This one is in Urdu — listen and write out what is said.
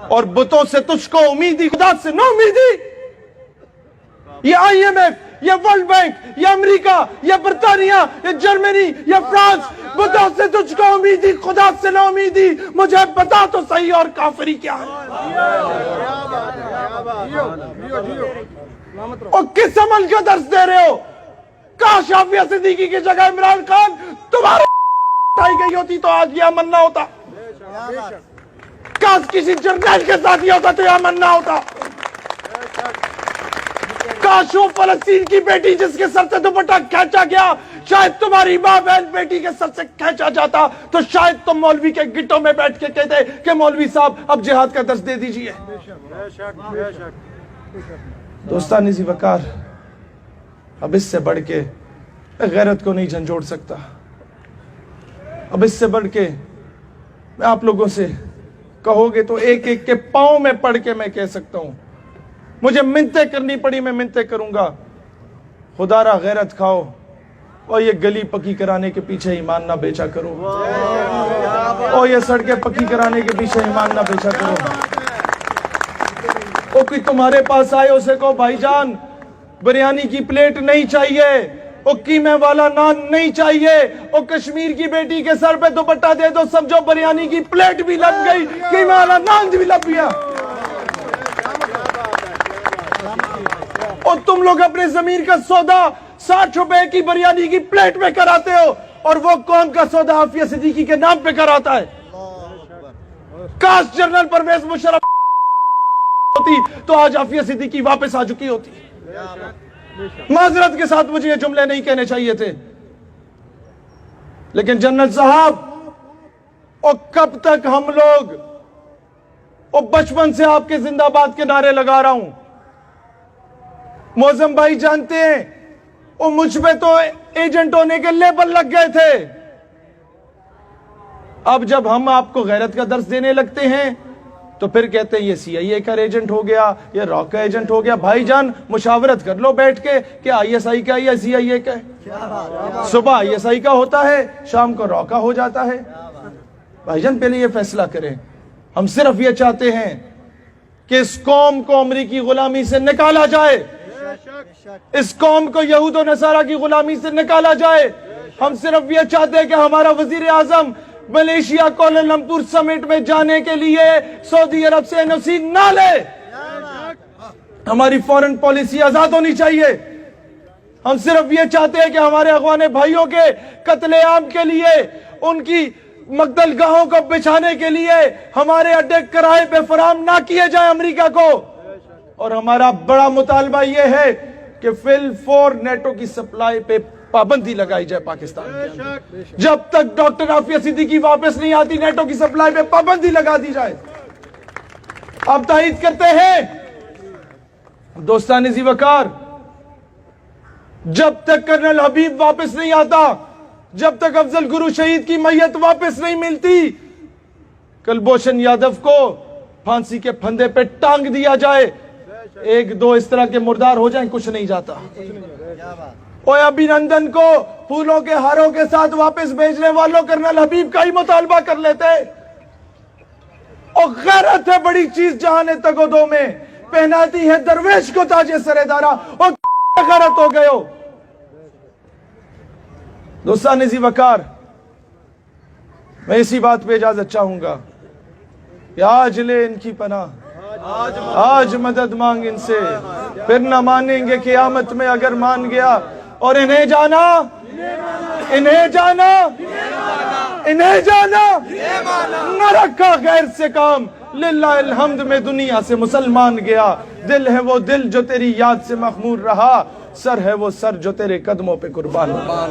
اور بتوں سے تجھ کو امیدی، خدا سے نہ امیدی. یہ IMF، یہ ورلڈ بینک، یہ امریکہ، یہ برطانیہ، یہ جرمنی، یہ فرانس، بتوں سے تجھ کو امیدی، خدا سے نہ امیدی. مجھے بتا تو صحیح اور کافری کیا ہے. اور کس عمل کا درس دے رہے ہو؟ کاش عافیہ صدیقی کی جگہ عمران خان تمہارے اٹھائی گئی ہوتی تو آج یہ امن نہ ہوتا. کاش کسی جرنیل کے ساتھ یہ ہوتا تو یہ امن نہ ہوتا. کاش وہ فلسطین کی بیٹی جس کے سر سے دوپٹہ کھینچا گیا شاید تمہاری ماں بہن بیٹی کے سر سے کھینچا جاتا تو شاید تم مولوی کے گٹوں میں بیٹھ کے کہتے کہ مولوی صاحب اب جہاد کا درس دے دیجئے. دوستان ذی وقار، اب اس سے بڑھ کے غیرت کو نہیں جھنجھوڑ سکتا. اب اس سے بڑھ کے میں آپ لوگوں سے کہو گے تو ایک ایک کے پاؤں میں پڑھ کے میں کہہ سکتا ہوں. مجھے منتیں کرنی پڑی میں منتیں کروں گا. خدا را غیرت کھاؤ اور یہ گلی پکی کرانے کے پیچھے ایمان نہ بیچا کرو. اور یہ سڑکیں پکی کرانے کے پیچھے ایمان نہ بیچا کرو. اور کوئی تمہارے پاس آئے اسے کہو بھائی جان بریانی کی پلیٹ نہیں چاہیے، اور قیمے والا نان نہیں چاہیے، اور کشمیر کی بیٹی کے سر پہ دوپٹہ دے دو سمجھو بریانی کی پلیٹ بھی لگ گئی، قیمے والا نان بھی لگ گیا. اور تم لوگ اپنے ضمیر کا سودا 60 روپے کی بریانی کی پلیٹ میں کراتے ہو، اور وہ کون کا سودا عافیہ صدیقی کے نام پہ کراتا ہے. کاش جنرل پرویز مشرف ہوتی تو آج عافیہ صدیقی واپس آ چکی ہوتی. معذرت کے ساتھ مجھے یہ جملے نہیں کہنے چاہیے تھے، لیکن جنرل صاحب اور کب تک ہم لوگ، اور بچپن سے آپ کے زندہ باد کے نعرے لگا رہا ہوں. موزم بھائی جانتے ہیں اور مجھ پہ تو ایجنٹ ہونے کے لیبل لگ گئے تھے. اب جب ہم آپ کو غیرت کا درس دینے لگتے ہیں تو پھر کہتے ہیں یہ CIA کا ایجنٹ ہو گیا، یہ راک کا ایجنٹ ہو گیا. بھائی جان مشاورت کر لو بیٹھ کے کہ ISI کا یا CIA کا ہے. صبح ISI کا ہوتا ہے، شام کو راک کا ہو جاتا ہے. بھائی جان پہلے یہ فیصلہ کریں. ہم صرف یہ چاہتے ہیں کہ اس قوم کو امریکی غلامی سے نکالا جائے، اس قوم کو یہود و نصارہ کی غلامی سے نکالا جائے. ہم صرف یہ چاہتے ہیں کہ ہمارا وزیر اعظم ملیشیا کوالالمپور سمٹ میں جانے کے لیے سعودی عرب سے NOC نہ لے. ہماری فورن پالیسی آزاد ہونی چاہیے. ہم صرف یہ چاہتے ہیں کہ ہمارے افغان بھائیوں کے قتل عام کے لیے، ان کی مقتل گاہوں کو بچھانے کے لیے ہمارے اڈے کرائے پہ فراہم نہ کیے جائیں امریکہ کو. اور ہمارا بڑا مطالبہ یہ ہے کہ فل فور نیٹو کی سپلائی پہ پابندی لگائی جائے پاکستان کے اندر. جب تک ڈاکٹر عافیہ صدیقی واپس نہیں آتی نیٹو کی سپلائی پہ پابندی لگا دی جائے. آپ تائید کرتے ہیں دوستان ذی وقار، جب تک کرنل حبیب واپس نہیں آتا، جب تک افضل گرو شہید کی میت واپس نہیں ملتی، کلبھوشن یادو کو پھانسی کے پھندے پہ ٹانگ دیا جائے. ایک دو اس طرح کے مردار ہو جائیں کچھ نہیں جاتا. اوے ابھینندن کو پھولوں کے ہاروں کے ساتھ واپس بھیجنے والوں کرنل حبیب کا ہی مطالبہ کر لیتے. اور غیرت ہے بڑی چیز جہاں نے تگ و دو میں پہناتی ہے درویش کو تاج سر دارا، اور غیرت ہو گئے ہو. دوستان ذی وقار، میں اسی بات پہ اجازت چاہوں گا کہ آج لے ان کی پناہ، آج مدد مانگ ان سے، پھر نہ مانیں گے قیامت میں اگر مان گیا. اور انہیں جانا، انہیں جانا، انہیں جانا، نہ رکھا غیر سے کام. للہ الحمد میں دنیا سے مسلمان گیا. دل ہے وہ دل جو تیری یاد سے مخمور رہا، سر ہے وہ سر جو تیرے قدموں پہ قربان ہوا.